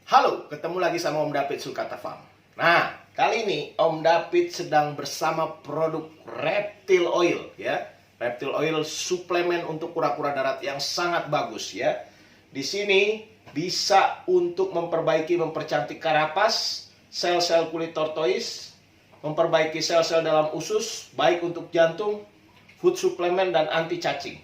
Halo, ketemu lagi sama Om David Sulkata Farm. Nah, kali ini Om David sedang bersama produk Reptile Oil ya. Reptile Oil suplemen untuk kura-kura darat yang sangat bagus ya. Di sini bisa untuk mempercantik karapas, sel-sel kulit tortoise, memperbaiki sel-sel dalam usus, baik untuk jantung, food suplemen dan anti cacing.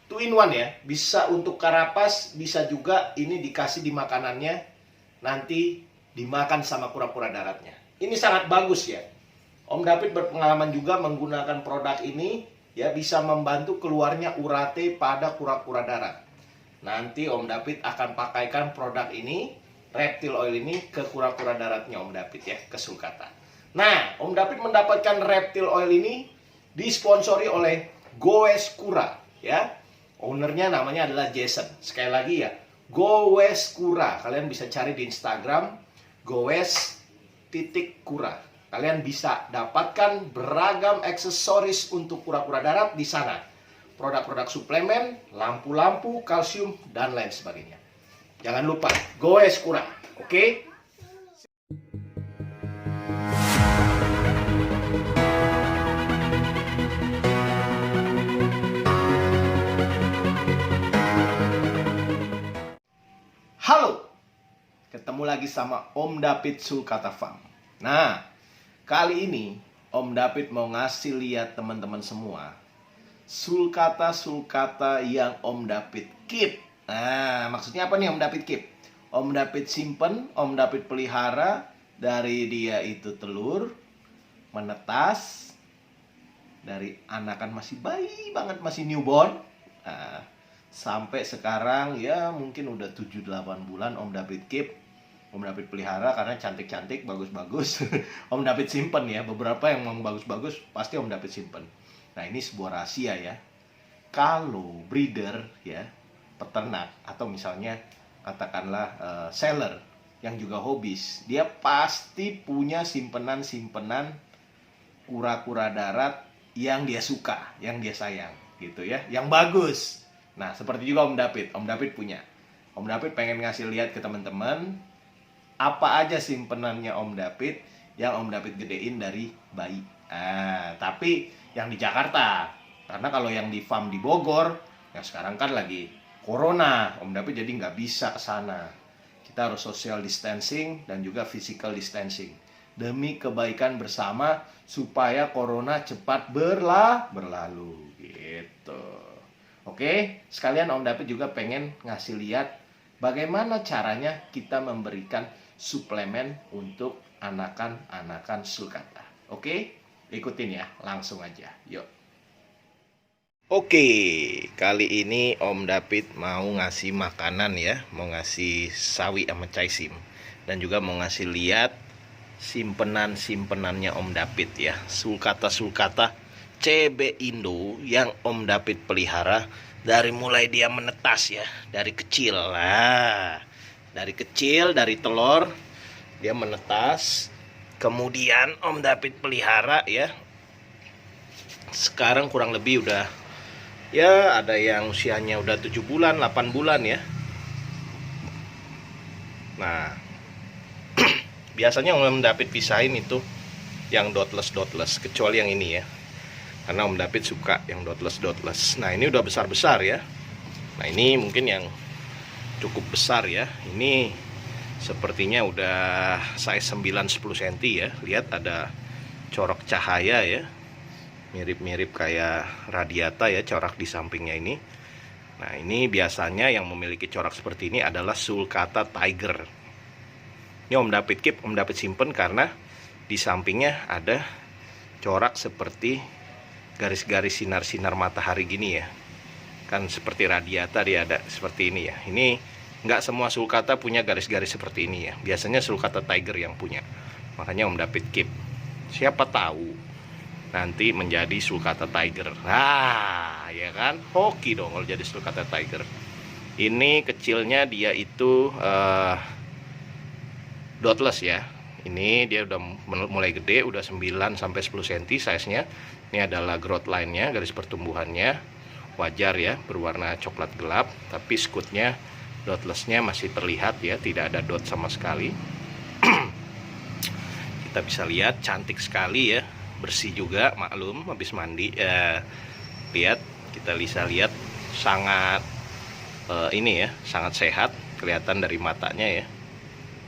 2 in 1 ya, bisa untuk karapas, bisa juga ini dikasih di makanannya, nanti dimakan sama kura-kura daratnya. Ini sangat bagus ya. Om David berpengalaman juga menggunakan produk ini ya, bisa membantu keluarnya urate pada kura-kura darat. Nanti Om David akan pakaikan produk ini, Reptile Oil ini, ke kura-kura daratnya Om David ya, ke sulcata. Nah, Om David mendapatkan Reptile Oil ini disponsori oleh Goes Kura ya. Ownernya namanya adalah Jason. Sekali lagi ya, Goes Kura. Kalian bisa cari di Instagram Goes.kura. Kalian bisa dapatkan beragam aksesoris untuk kura-kura darat di sana. Produk-produk suplemen, lampu-lampu, kalsium, dan lain sebagainya. Jangan lupa Goes Kura. Oke? Halo, ketemu lagi sama Om David Sulkata Farm. Nah, kali ini Om David mau ngasih lihat teman-teman semua sulcata yang Om David keep. Nah, maksudnya apa nih Om David keep? Om David simpen, Om David pelihara dari dia itu telur, menetas, dari anakan masih bayi banget, masih newborn. Nah, sampai sekarang ya mungkin udah 7-8 bulan Om David keep, Om David pelihara karena cantik-cantik, bagus-bagus. Om David simpen ya, beberapa yang mau bagus-bagus pasti Om David simpen. Nah, ini sebuah rahasia ya. Kalau breeder ya, peternak atau misalnya katakanlah seller yang juga hobis, dia pasti punya simpenan-simpenan kura-kura darat yang dia suka, yang dia sayang gitu ya, yang bagus. Nah, seperti juga Om David punya. Om David pengen ngasih lihat ke teman-teman apa aja simpenannya Om David yang Om David gedein dari bayi. Tapi yang di Jakarta. Karena kalau yang di farm di Bogor, yang sekarang kan lagi corona, Om David jadi nggak bisa ke sana. Kita harus social distancing dan juga physical distancing. Demi kebaikan bersama supaya corona cepat berlalu gitu. Oke, sekalian Om David juga pengen ngasih lihat bagaimana caranya kita memberikan suplemen untuk anakan-anakan sulcata. Oke, ikutin ya, langsung aja, yuk. Oke, kali ini Om David mau ngasih makanan ya, mau ngasih sawi sama caisim, dan juga mau ngasih lihat simpenan-simpenannya Om David ya, sulcata CB Indo yang Om David pelihara dari mulai dia menetas ya, dari kecil. Nah, dari telur dia menetas, kemudian Om David pelihara ya. Sekarang kurang lebih udah ya, ada yang usianya udah 7 bulan, 8 bulan ya. Nah, biasanya Om David pisahin itu yang dotless, kecuali yang ini ya, karena Om David suka yang dotless. Nah, ini udah besar-besar ya. Nah, ini mungkin yang cukup besar ya. Ini sepertinya udah size 9-10 cm ya. Lihat ada corak cahaya ya, mirip-mirip kayak radiata ya, corak di sampingnya ini. Nah, ini biasanya yang memiliki corak seperti ini adalah sulcata tiger. Ini Om David keep, Om David simpen karena di sampingnya ada corak seperti garis-garis sinar-sinar matahari gini ya. Kan seperti radiata dia ada seperti ini ya. Ini nggak semua sulcata punya garis-garis seperti ini ya. Biasanya sulcata tiger yang punya. Makanya Om David keep. Siapa tahu nanti menjadi sulcata tiger. Nah, ya kan? Hoki dong kalau jadi sulcata tiger. Ini kecilnya dia itu dotless ya. Ini dia udah mulai gede, udah 9-10 cm size-nya. Ini adalah growth line-nya, garis pertumbuhannya. Wajar ya, berwarna coklat gelap, tapi skutnya Dotlessnya masih terlihat ya, tidak ada dot sama sekali. Kita bisa lihat cantik sekali ya, bersih juga, maklum habis mandi. Lihat, kita bisa lihat sangat ini ya, sangat sehat, kelihatan dari matanya ya.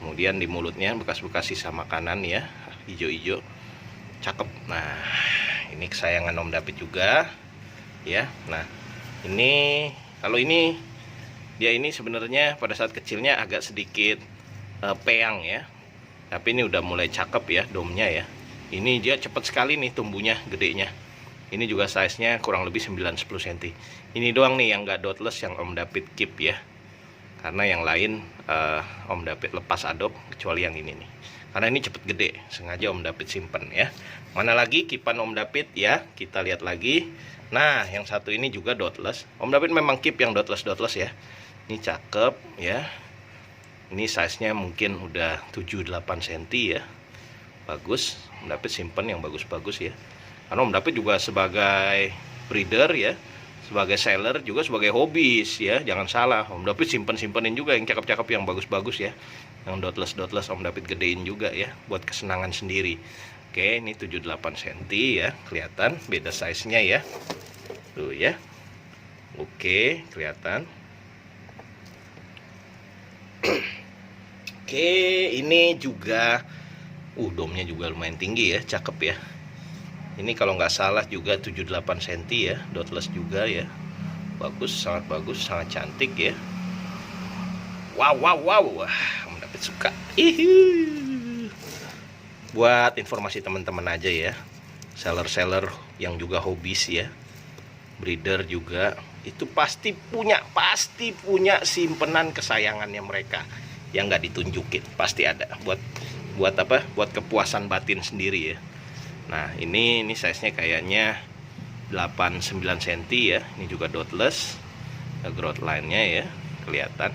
Kemudian di mulutnya bekas-bekas sisa makanan ya, hijau-hijau, cakep. Nah, ini kesayangan Om David juga ya. Nah, ini kalau ini dia ini sebenarnya pada saat kecilnya agak sedikit peyang ya, tapi ini udah mulai cakep ya domnya ya. Ini dia cepat sekali nih tumbuhnya, gedenya. Ini juga size-nya kurang lebih 9-10 cm. Ini doang nih yang nggak dotless yang Om David keep ya, karena yang lain Om David lepas adop, kecuali yang ini nih, karena ini cepet gede, sengaja Om David simpen ya. Mana lagi kipan Om David ya, kita lihat lagi. Nah, yang satu ini juga dotless. Om David memang keep yang dotless ya. Ini cakep ya. Ini size-nya mungkin udah 7-8 cm ya. Bagus, Om David simpen yang bagus-bagus ya. Karena Om David juga sebagai breeder ya, sebagai seller juga sebagai hobis ya. Jangan salah, Om David simpen-simpenin juga yang cakep-cakep, yang bagus-bagus ya. Yang dotless Om David gedein juga ya, buat kesenangan sendiri. Oke, ini 7-8 cm ya, kelihatan beda size-nya ya. Tuh ya. Oke, kelihatan. Oke, ini juga domnya juga lumayan tinggi ya, cakep ya. Ini kalau nggak salah juga 7-8 cm ya, dotless juga ya. Bagus, sangat cantik ya. Wow. Wah, Om David suka. Buat informasi teman-teman aja ya, seller-seller yang juga hobis ya, breeder juga, itu pasti punya simpenan kesayangannya mereka yang nggak ditunjukin, pasti ada buat apa? Buat kepuasan batin sendiri ya. Nah, ini size-nya kayaknya 8-9 cm ya. Ini juga dotless. Growth line-nya ya, kelihatan.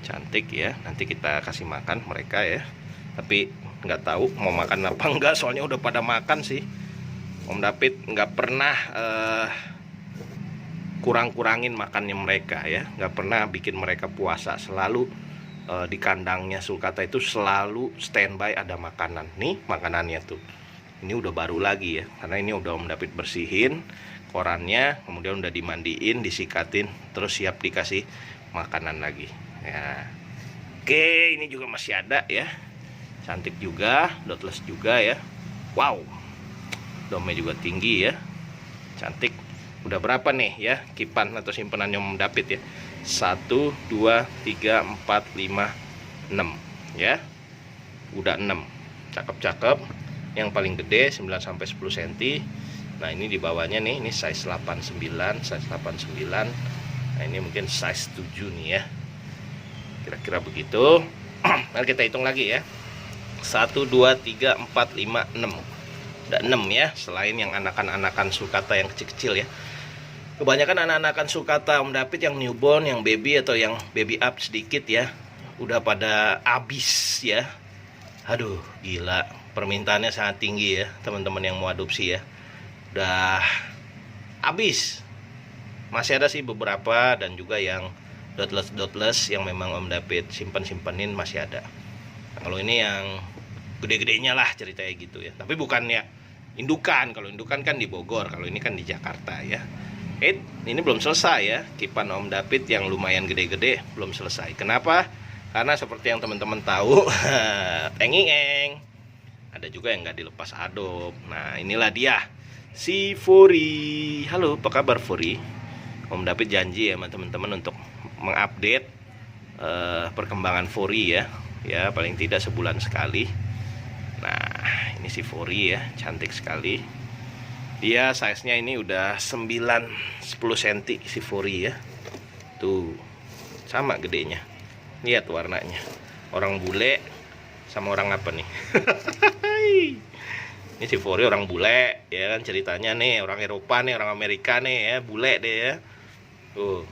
Cantik ya. Nanti kita kasih makan mereka ya. Tapi nggak tahu mau makan apa enggak, soalnya udah pada makan sih. Om David nggak pernah kurang-kurangin makannya mereka ya. Nggak pernah bikin mereka puasa. Selalu di kandangnya sulcata itu selalu standby ada makanan. Nih makanannya tuh. Ini udah baru lagi ya, karena ini udah Om David bersihin korannya, kemudian udah dimandiin, disikatin, terus siap dikasih makanan lagi ya. Oke, ini juga masih ada ya, cantik juga, dotless juga ya. Wow, domnya juga tinggi ya, cantik. Udah berapa nih ya kipan atau simpenannya Om David ya? 1, 2, 3, 4, 5, 6 ya. Udah 6, cakep. Yang paling gede 9-10 cm. Nah, ini di bawahnya nih, ini size 89. Nah, ini mungkin size 7 nih ya, kira-kira begitu. Mari kita hitung lagi ya. 1, 2, 3, 4, 5, 6. Udah 6 ya, selain yang anakan-anakan sulcata yang kecil-kecil ya. Kebanyakan anak-anakan sulcata Om David yang newborn, yang baby atau yang baby up sedikit ya, udah pada habis ya. Aduh, gila, permintaannya sangat tinggi ya teman-teman yang mau adopsi ya. Udah habis. Masih ada sih beberapa, dan juga yang dotless yang memang Om David simpenin masih ada. Nah, kalau ini yang gede-gedenya lah ceritanya gitu ya. Tapi bukannya indukan. Kalau indukan kan di Bogor, kalau ini kan di Jakarta ya. Ini belum selesai ya. Kipan Om David yang lumayan gede-gede belum selesai. Kenapa? Karena seperti yang teman-teman tahu, tenging-eng, ada juga yang nggak dilepas adop. Nah, inilah dia, si Furi. Halo, apa kabar Furi? Om David janji ya sama teman-teman untuk mengupdate perkembangan Furi ya. Ya, paling tidak sebulan sekali. Nah, ini si Furi ya, cantik sekali. Dia size-nya ini udah 9-10 cm si Furi ya. Tuh, sama gedenya. Lihat warnanya. Orang bule sama orang apa nih? Ini si Furi orang bule ya kan ceritanya nih, orang Eropa nih, orang Amerika nih ya, bule deh ya. Tuh.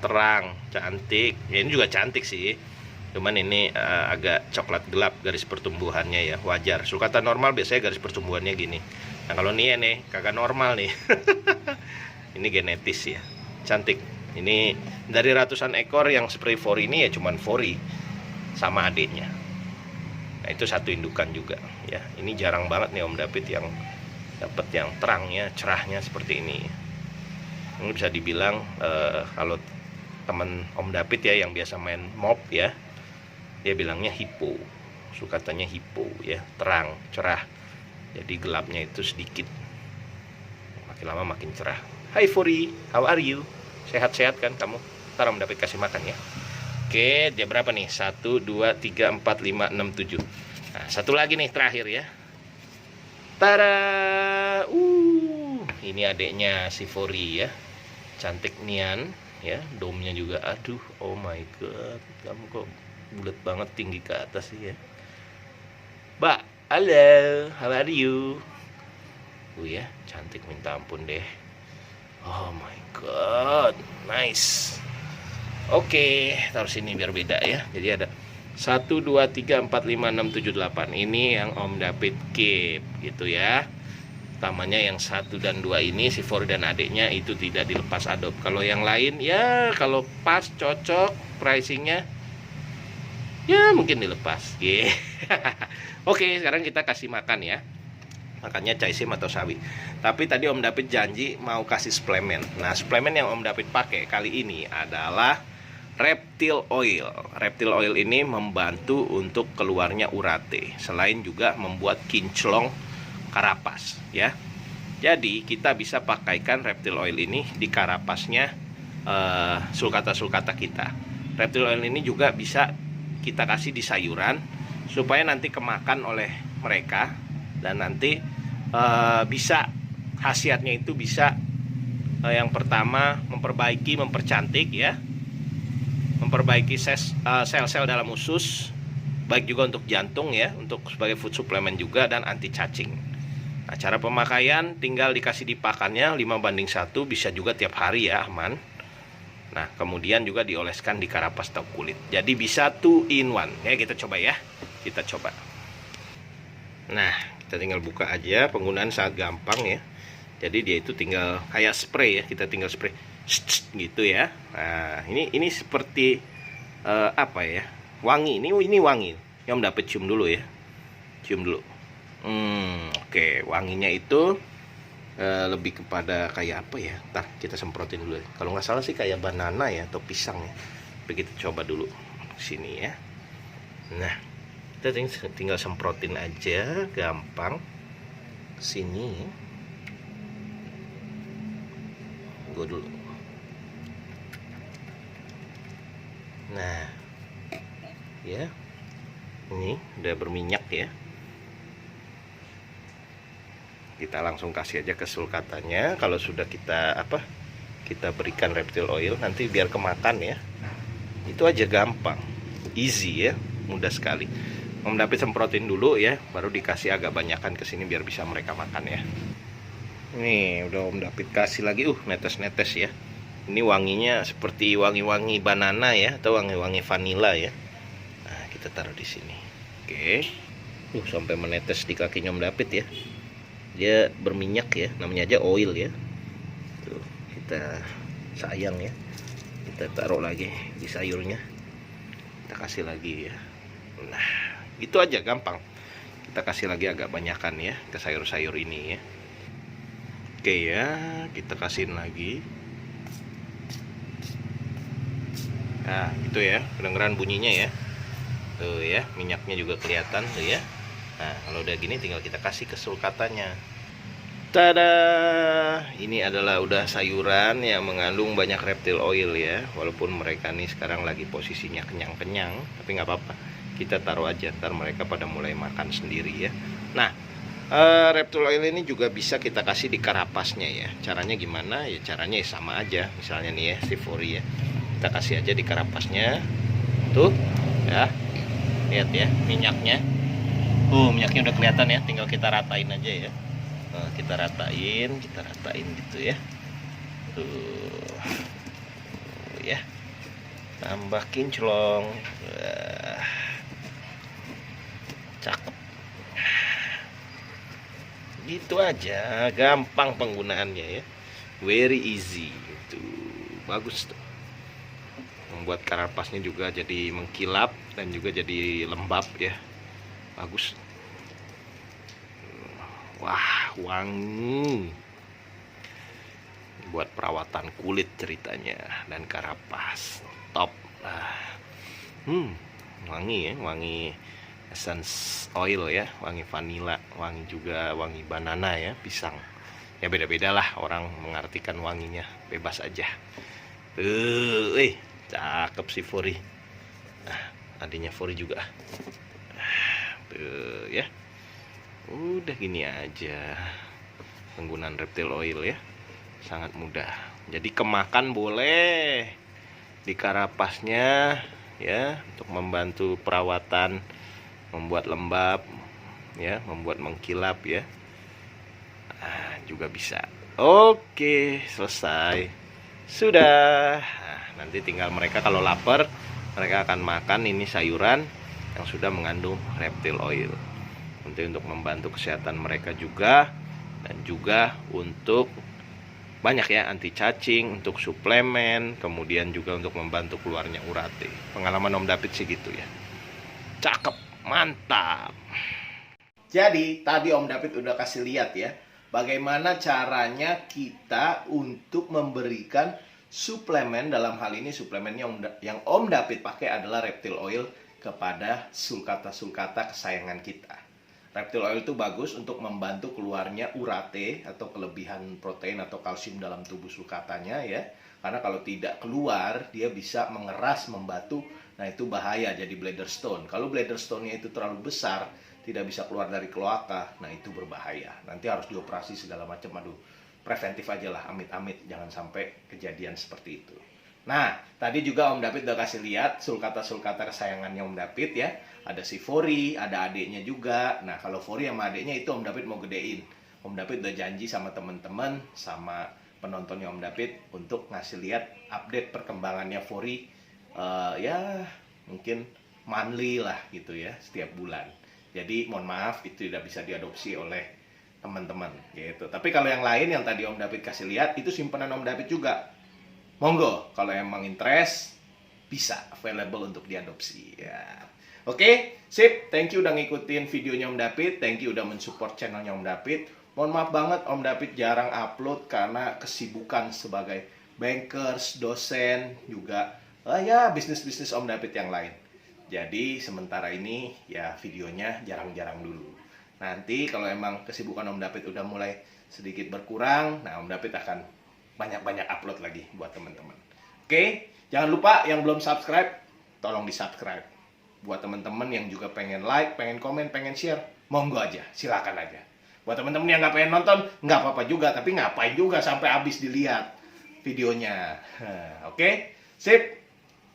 Terang, cantik. Ya, ini juga cantik sih. Cuman ini agak coklat gelap garis pertumbuhannya ya, wajar. Sulcata normal biasanya garis pertumbuhannya gini. Nah, kalau nih kagak normal nih. Ini genetis ya. Cantik. Ini dari ratusan ekor yang spray Fori ini ya cuman Fori sama adiknya. Nah itu satu indukan juga ya. Ini jarang banget nih Om David yang dapat yang terangnya, cerahnya seperti ini. Ini bisa dibilang kalau teman Om David ya yang biasa main mob ya, dia bilangnya hippo, sulcatanya hippo ya, terang, cerah. Jadi gelapnya itu sedikit, makin lama makin cerah. Hai Fori, how are you? Sehat-sehat kan kamu? Ntar Om David kasih makan ya. Oke, dia berapa nih? 1, 2, 3, 4, 5, 6, 7. Nah, satu lagi nih terakhir ya. Tada! Ini adiknya si Fori ya. Cantik nian ya, domnya juga. Aduh, oh my god. Kamu kok bulat banget tinggi ke atas sih ya. Mbak, halo, how are you? Ya, cantik minta ampun deh. Oh my god, nice. Oke, taruh sini biar beda ya. Jadi ada 1, 2, 3, 4, 5, 6, 7, 8. Ini yang Om David keep gitu ya. Utamanya yang 1 dan 2 ini, si Fori dan adiknya itu tidak dilepas adopt. Kalau yang lain ya kalau pas cocok pricingnya ya mungkin dilepas. Yeah. Oke, sekarang kita kasih makan ya. Makannya caisim atau sawi. Tapi tadi Om David janji mau kasih suplemen. Nah, suplemen yang Om David pakai kali ini adalah Reptile Oil. Reptile Oil ini membantu untuk keluarnya urate, selain juga membuat kinclong karapas ya. Jadi kita bisa pakaikan Reptile Oil ini di karapasnya sulcata-sulcata kita. Reptile Oil ini juga bisa kita kasih di sayuran supaya nanti kemakan oleh mereka, dan nanti bisa khasiatnya itu bisa yang pertama memperbaiki, mempercantik ya, memperbaiki sel-sel dalam usus, baik juga untuk jantung ya, untuk sebagai food supplement juga, dan anti cacing. Nah, cara pemakaian tinggal dikasih di pakannya 5:1, bisa juga tiap hari ya, aman. Nah, kemudian juga dioleskan di karapas atau kulit. Jadi bisa 2 in 1 ya, kita coba ya. Kita coba. Nah, kita tinggal buka aja, penggunaan sangat gampang ya. Jadi dia itu tinggal kayak spray ya, kita tinggal spray gitu ya. Nah, ini seperti apa ya? Wangi. Ini wangi. Yang dapat cium dulu ya. Cium dulu. Oke, wanginya itu lebih kepada kayak apa ya? Ntar kita semprotin dulu ya. Kalau nggak salah sih kayak banana ya atau pisang ya. Begitu coba dulu sini ya. Nah, kita tinggal semprotin aja, gampang. Sini ya. Gue dulu. Nah, ya, ini udah berminyak ya. Kita langsung kasih aja ke sulcatanya. Kalau sudah kita kita berikan Reptile Oil, nanti biar kemakan ya. Itu aja, gampang, easy ya, mudah sekali. Om David semprotin dulu ya, baru dikasih agak banyakan ke sini biar bisa mereka makan ya. Nih udah Om David kasih lagi, netes-netes ya. Ini wanginya seperti wangi-wangi banana ya, atau wangi-wangi vanila ya. Nah, kita taruh di sini. Oke. Sampai menetes di kakinya Om David ya. Dia berminyak ya, namanya aja oil ya. Tuh, kita sayang ya. Kita taruh lagi di sayurnya. Kita kasih lagi ya. Nah, itu aja, gampang. Kita kasih lagi agak banyakan ya ke sayur-sayur ini ya. Oke ya, kita kasihin lagi. Nah, itu ya, kedengeran bunyinya ya. Tuh ya, minyaknya juga kelihatan tuh ya. Nah, kalau udah gini tinggal kita kasih ke sulcatanya. Tada! Ini adalah udah sayuran yang mengandung banyak Reptile Oil ya. Walaupun mereka nih sekarang lagi posisinya kenyang-kenyang, tapi nggak apa-apa. Kita taruh aja, ntar mereka pada mulai makan sendiri ya. Nah, Reptile Oil ini juga bisa kita kasih di karapasnya ya. Caranya gimana? Ya caranya sama aja. Misalnya nih ya, si Fori ya. Kita kasih aja di karapasnya. Tuh, ya. Lihat ya, minyaknya. Minyaknya udah kelihatan ya, tinggal kita ratain aja ya. Nah, kita ratain gitu ya. Tuh. Ya. Tambah kinclong. Cakep. Gitu aja, gampang penggunaannya ya. Very easy. Tuh, bagus tuh. membuat karapasnya juga jadi mengkilap dan juga jadi lembab ya. Bagus. Wah, wangi. Buat perawatan kulit ceritanya dan karapas. Top. Wangi ya, wangi essence oil ya, wangi vanilla, wangi juga wangi banana ya, pisang. Ya beda-beda lah orang mengartikan wanginya, bebas aja. Cakep si Fori. Adanya Fori juga. Ya. Udah gini aja. Penggunaan reptil oil ya. Sangat mudah. Jadi kemakan boleh di karapasnya ya, untuk membantu perawatan, membuat lembab ya, membuat mengkilap ya. Juga bisa. Oke, selesai. Sudah. Nanti tinggal mereka kalau lapar, mereka akan makan ini sayuran yang sudah mengandung reptil oil. Nanti untuk membantu kesehatan mereka juga, dan juga untuk banyak ya, anti cacing, untuk suplemen, kemudian juga untuk membantu keluarnya urate. Pengalaman Om David sih gitu ya. Cakep, mantap. Jadi tadi Om David udah kasih lihat ya, bagaimana caranya kita untuk memberikan suplemen. Dalam hal ini suplemennya yang Om David pakai adalah reptil oil kepada sulcata kesayangan kita. Reptil oil itu bagus untuk membantu keluarnya urate atau kelebihan protein atau kalsium dalam tubuh sulcatanya ya. Karena kalau tidak keluar, dia bisa mengeras, membatu. Nah itu bahaya, jadi bladder stone. Kalau bladder stone-nya itu terlalu besar, tidak bisa keluar dari kloaka, nah itu berbahaya. Nanti harus dioperasi segala macam. Aduh, preventif aja lah, amit-amit jangan sampai kejadian seperti itu. Nah, tadi juga Om David udah kasih lihat sulcata kesayangannya Om David ya. Ada si Fori, ada adiknya juga. Nah, kalau Fori sama adiknya itu Om David mau gedein. Om David udah janji sama teman-teman, sama penontonnya Om David untuk ngasih lihat update perkembangannya Fori. Ya, mungkin monthly lah gitu ya, setiap bulan. Jadi mohon maaf itu tidak bisa diadopsi oleh teman-teman gitu. Tapi kalau yang lain yang tadi Om David kasih lihat itu simpanan Om David juga. Monggo kalau emang interest bisa available untuk diadopsi ya. Oke, sip. Thank you udah ngikutin videonya Om David. Thank you udah mensupport channelnya Om David. Mohon maaf banget Om David jarang upload karena kesibukan sebagai bankers, dosen, juga ya bisnis-bisnis Om David yang lain. Jadi sementara ini ya videonya jarang-jarang dulu. Nanti kalau emang kesibukan Om David udah mulai sedikit berkurang, nah Om David akan banyak-banyak upload lagi buat teman-teman. Oke, jangan lupa yang belum subscribe, tolong di subscribe. Buat teman-teman yang juga pengen like, pengen komen, pengen share, monggo aja, silakan aja. Buat teman-teman yang nggak pengen nonton, nggak apa-apa juga, tapi ngapain juga sampai habis dilihat videonya. Oke, sip.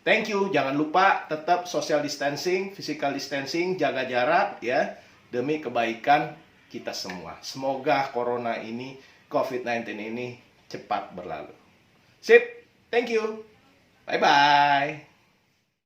Thank you. Jangan lupa tetap social distancing, physical distancing, jaga jarak ya, demi kebaikan kita semua. Semoga corona ini, COVID-19 ini cepat berlalu. Sip. Thank you. Bye-bye.